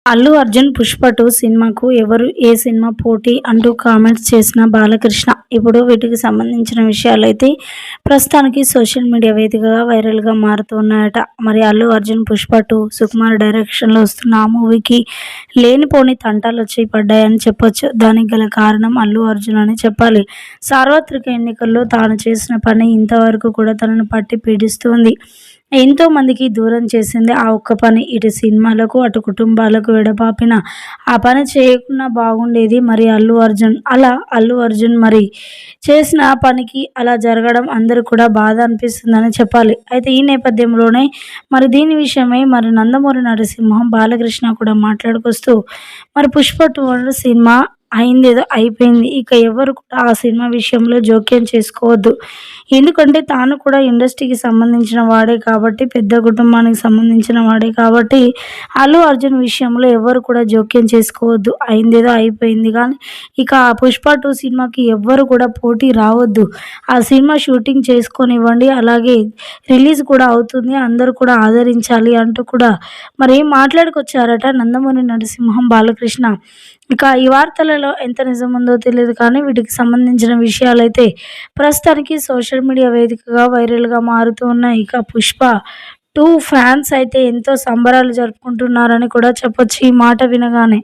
అల్లు అర్జున్ 'పుష్ప 2' సినిమాకు ఎవరు ఏ సినిమా పోటీ అంటూ కామెంట్స్ చేసిన బాలకృష్ణ. ఇప్పుడు వీటికి సంబంధించిన విషయాలైతే ప్రస్తుతానికి సోషల్ మీడియా వేదికగా వైరల్‌గా మారుతున్నాయట. మరి అల్లు అర్జున్ 'పుష్ప 2' సుకుమార్ డైరెక్షన్‌లో వస్తున్న ఆ మూవీకి లేనిపోని తంటాలొచ్చి పడ్డాయని చెప్పొచ్చు. దానికి గల కారణం అల్లు అర్జున్ అని చెప్పాలి. సార్వత్రిక ఎన్నికల్లో తాను చేసిన పని ఇంతవరకు కూడా తనను పట్టి పీడిస్తుంది. ఎంతో మందికి దూరం చేసింది ఆ ఒక్క పని. ఇటు సినిమాలకు, అటు కుటుంబాలకు ఎడబాపిన ఆ పని చేయకున్నా బాగుండేది. మరి అల్లు అర్జున్ మరి చేసిన పనికి అలా జరగడం అందరికి కూడా బాధ అనిపిస్తుందని చెప్పాలి. అయితే ఈ నేపథ్యంలోనే మరి దీని విషయమై మరి నందమూరి నరసింహం, బాలకృష్ణ కూడా మాట్లాడుకొస్తూ మరి 'పుష్ప 2' సినిమా అయిందేదో అయిపోయింది. ఇక ఎవరు కూడా ఆ సినిమా విషయంలో జోక్యం చేసుకోవద్దు. ఎందుకంటే తాను కూడా ఇండస్ట్రీకి సంబంధించిన వాడే కాబట్టి, పెద్ద కుటుంబానికి సంబంధించిన వాడే కాబట్టి, అల్లు అర్జున్ విషయంలో ఎవరు కూడా జోక్యం చేసుకోవద్దు. అయిందేదో అయిపోయింది. కానీ ఇక ఆ 'పుష్ప 2' సినిమాకి ఎవ్వరు కూడా పోటీ రావద్దు. ఆ సినిమా షూటింగ్ చేసుకోనివ్వండి. అలాగే రిలీజ్ కూడా అవుతుంది. అందరూ కూడా ఆదరించాలి అంటూ కూడా మరి మాట్లాడుకొచ్చారట నందమూరి నరసింహం, బాలకృష్ణ. ఇక ఈ వార్తలలో ఎంత నిజముందో తెలీదు కానీ వీటికి సంబంధించిన విషయాలైతే ప్రస్తుతానికి సోషల్ మీడియా వేదికగా వైరల్‌గా మారుతూ ఉన్నాయి. ఇక 'పుష్ప 2' ఫ్యాన్స్ అయితే ఎంతో సంబరాలు జరుపుకుంటున్నారని కూడా చెప్పొచ్చు ఈ మాట వినగానే.